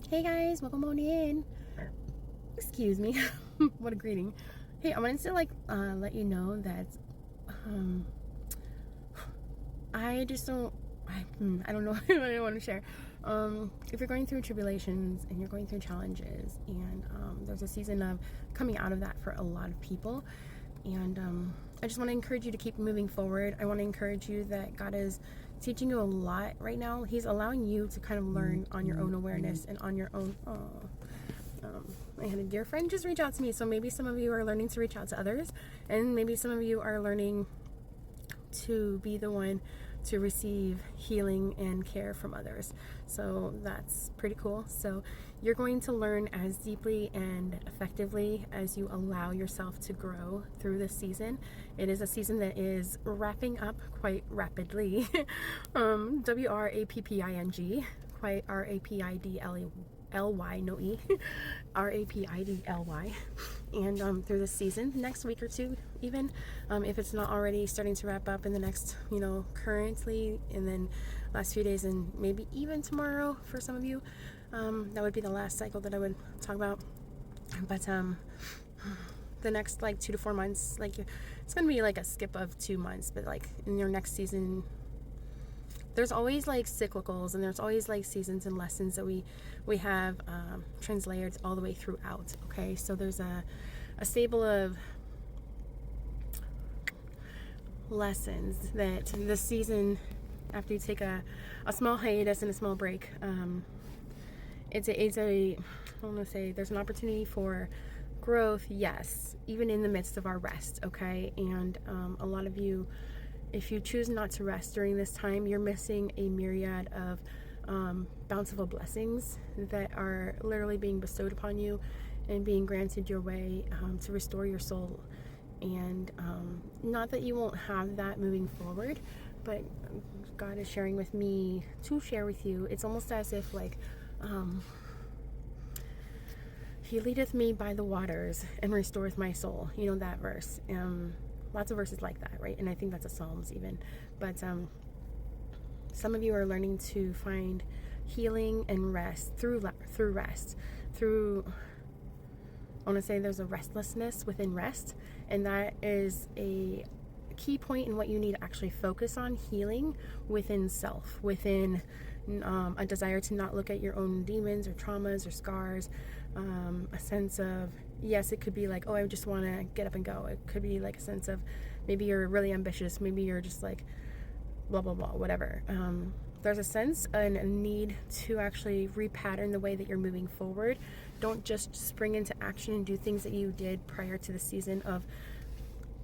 Hey guys, welcome on in. Excuse me. What a greeting. Hey, I wanted to let you know that um I just don't I don't know what I want to share. If you're going through tribulations and you're going through challenges and there's a season of coming out of that for a lot of people, and I just want to encourage you to keep moving forward. I want to encourage you that God is teaching you a lot right now. He's allowing you to kind of learn on your own awareness and on your own. I had a dear friend just reach out to me, so maybe some of you are learning to reach out to others, and maybe some of you are learning to be the one to receive healing and care from others. So that's pretty cool. So you're going to learn as deeply and effectively as you allow yourself to grow through this season. It is a season that is wrapping up quite rapidly. WRAPPING, quite RAPIDLY, no E, RAPIDLY. And through this season, next week or two, even if it's not already starting to wrap up in the next, currently, and then last few days, and maybe even tomorrow for some of you, that would be the last cycle that I would talk about. But the next 2 to 4 months, it's gonna be like a skip of 2 months, but in your next season, there's always cyclicals, and there's always seasons and lessons that we have translated all the way throughout. Okay, so there's a stable of lessons that this season, after you take a small hiatus and a small break, it's a I want to say there's an opportunity for growth, yes, even in the midst of our rest. Okay, and a lot of you, if you choose not to rest during this time, you're missing a myriad of bountiful blessings that are literally being bestowed upon you and being granted your way to restore your soul. And not that you won't have that moving forward, but God is sharing with me to share with you. It's almost as if He leadeth me by the waters and restoreth my soul. You know that verse. Lots of verses like that, right? And I think that's a Psalms even. But some of you are learning to find healing and rest through rest. I want to say there's a restlessness within rest, and that is a key point in what you need to actually focus on: healing within self, within a desire to not look at your own demons or traumas or scars, a sense of, yes, it could be oh, I just want to get up and go. It could be a sense of, maybe you're really ambitious, maybe you're just blah blah blah, whatever. There's a sense and a need to actually repattern the way that you're moving forward. Don't just spring into action and do things that you did prior to the season of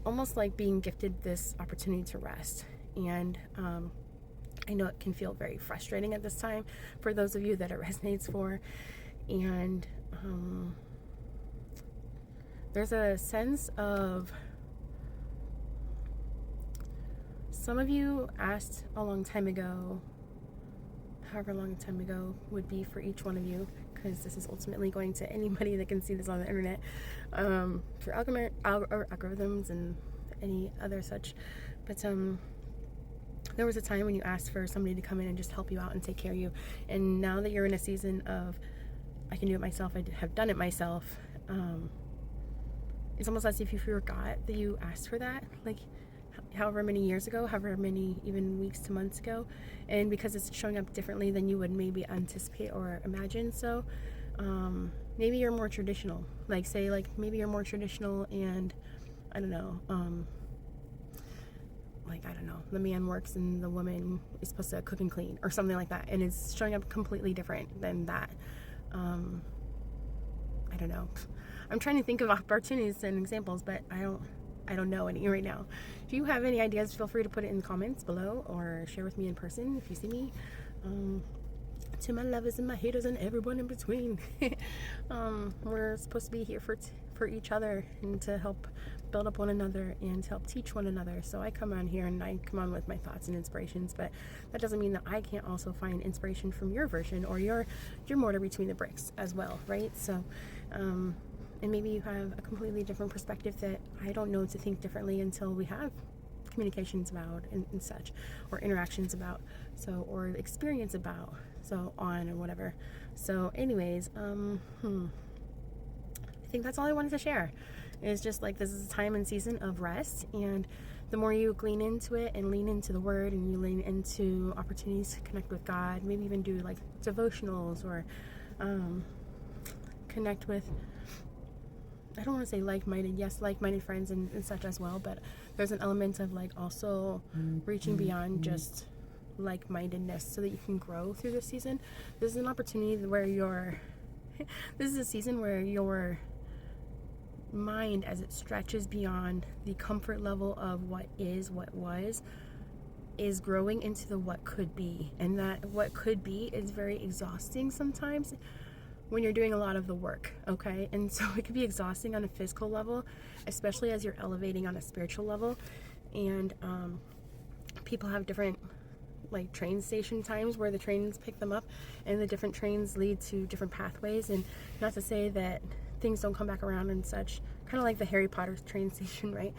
almost being gifted this opportunity to rest. And I know it can feel very frustrating at this time for those of you that it resonates for. And there's a sense of, some of you asked a long time ago, however long a time ago would be for each one of you, because this is ultimately going to anybody that can see this on the internet, for algorithms and any other such. But there was a time when you asked for somebody to come in and just help you out and take care of you. And now that you're in a season of, I can do it myself, I have done it myself, it's almost as if you forgot that you asked for that, however many years ago, however many even weeks to months ago. And because it's showing up differently than you would maybe anticipate or imagine, so maybe you're more traditional, maybe you're more traditional, and I don't know, the man works and the woman is supposed to cook and clean or something like that, and it's showing up completely different than that. I don't know, I'm trying to think of opportunities and examples, but I don't know any right now. If you have any ideas, feel free to put it in the comments below or share with me in person if you see me. To my lovers and my haters and everyone in between, we're supposed to be here for each other and to help build up one another and to help teach one another. So I come on here and I come on with my thoughts and inspirations, but that doesn't mean that I can't also find inspiration from your version or your mortar between the bricks as well, right? So and maybe you have a completely different perspective that I don't know to think differently until we have communications about and such, or interactions about, so, or experience about. so on and whatever. So anyways, I think that's all I wanted to share. It's just like, this is a time and season of rest, and the more you lean into it and lean into the word, and you lean into opportunities to connect with God, maybe even do like devotionals, or connect with, I don't want to say like-minded, yes, like-minded friends and such as well, but there's an element of like also reaching beyond just like-mindedness so that you can grow through this season. This is an opportunity where this is a season where your mind, as it stretches beyond the comfort level of what was, is growing into the what could be. And that what could be is very exhausting sometimes when you're doing a lot of the work, okay? And so it can be exhausting on a physical level, especially as you're elevating on a spiritual level. And people have different like train station times where the trains pick them up, and the different trains lead to different pathways. And not to say that things don't come back around and such, kind of like the Harry Potter train station, right?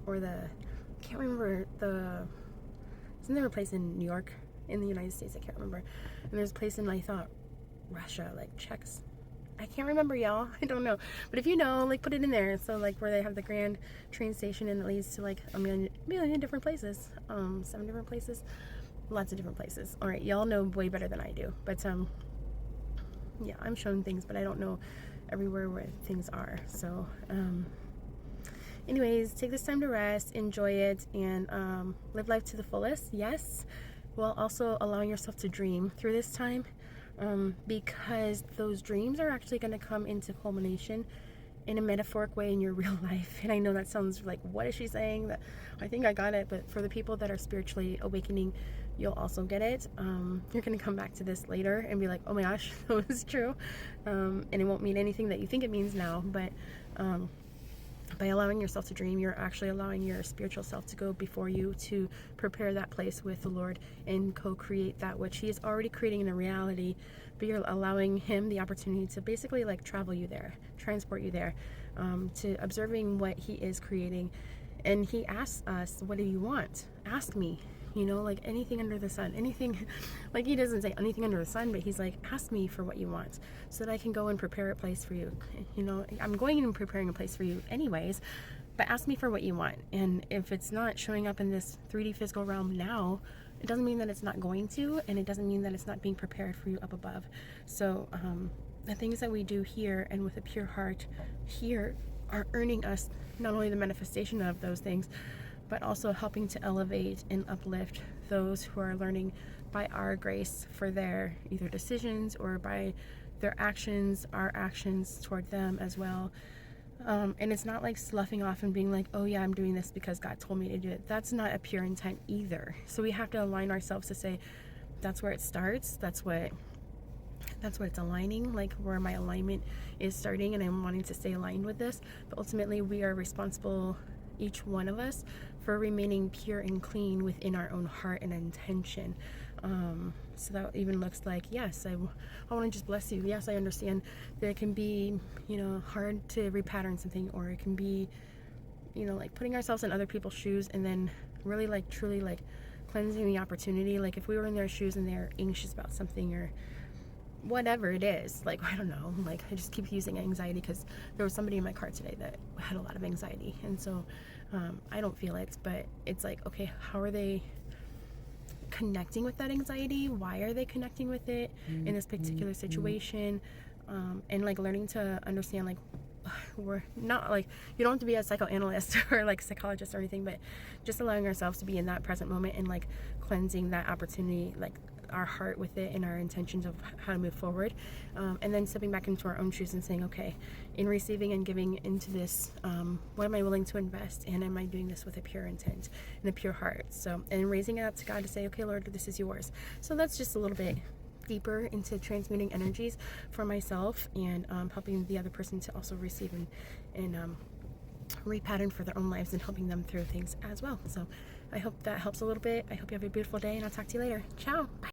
Or the, I can't remember, isn't there a place in New York in the United States? I can't remember. And there's a place in, I thought, Russia, like Czechs. I can't remember, y'all. I don't know. But if you know, like, put it in there. So, like, where they have the grand train station, and it leads to, like, a million different places. 7 different places. Lots of different places. All right, y'all know way better than I do. But, yeah, I'm shown things, but I don't know everywhere where things are. So, anyways, take this time to rest, enjoy it, and live life to the fullest, yes, while also allowing yourself to dream through this time. Because those dreams are actually going to come into culmination in a metaphoric way in your real life. And I know that sounds like, what is she saying? That I think I got it, but for the people that are spiritually awakening, you'll also get it. You're going to come back to this later and be like, oh my gosh, that was true. And it won't mean anything that you think it means now, but by allowing yourself to dream, you're actually allowing your spiritual self to go before you to prepare that place with the Lord and co-create that which He is already creating in a reality, but you're allowing Him the opportunity to basically like travel you there, transport you there, to observing what He is creating. And He asks us, what do you want? Ask me. You know, like anything under the sun, anything, like He doesn't say anything under the sun, but He's like, ask me for what you want so that I can go and prepare a place for you. You know, I'm going and preparing a place for you anyways, but ask me for what you want. And if it's not showing up in this 3D physical realm now, it doesn't mean that it's not going to, and it doesn't mean that it's not being prepared for you up above. So the things that we do here and with a pure heart here are earning us not only the manifestation of those things, but also helping to elevate and uplift those who are learning by our grace for their either decisions or by their actions, our actions toward them as well. And it's not like sloughing off and being like, oh yeah, I'm doing this because God told me to do it. That's not a pure intent either. So we have to align ourselves to say, that's where it starts. That's what it's aligning, like where my alignment is starting, and I'm wanting to stay aligned with this. But ultimately, we are responsible, each one of us, for remaining pure and clean within our own heart and intention. So that even looks like, yes, I want to just bless you. Yes, I understand that it can be, hard to repattern something, or it can be, like putting ourselves in other people's shoes and then really like truly like cleansing the opportunity. Like if we were in their shoes and they're anxious about something or whatever it is, like, I don't know, like I just keep using anxiety because there was somebody in my car today that had a lot of anxiety, and so I don't feel it, but it's like, okay, how are they connecting with that anxiety? Why are they connecting with it in this particular situation? And like learning to understand, like, we're not like, you don't have to be a psychoanalyst or like psychologist or anything, but just allowing ourselves to be in that present moment and like cleansing that opportunity, like our heart with it and our intentions of how to move forward, and then stepping back into our own shoes and saying, okay, in receiving and giving into this, what am I willing to invest, and am I doing this with a pure intent and a pure heart? So, and raising it up to God to say, okay, Lord, this is yours. So that's just a little bit deeper into transmuting energies for myself, and helping the other person to also receive and repattern for their own lives, and helping them through things as well. So I hope that helps a little bit. I hope you have a beautiful day, and I'll talk to you later. Ciao. Bye.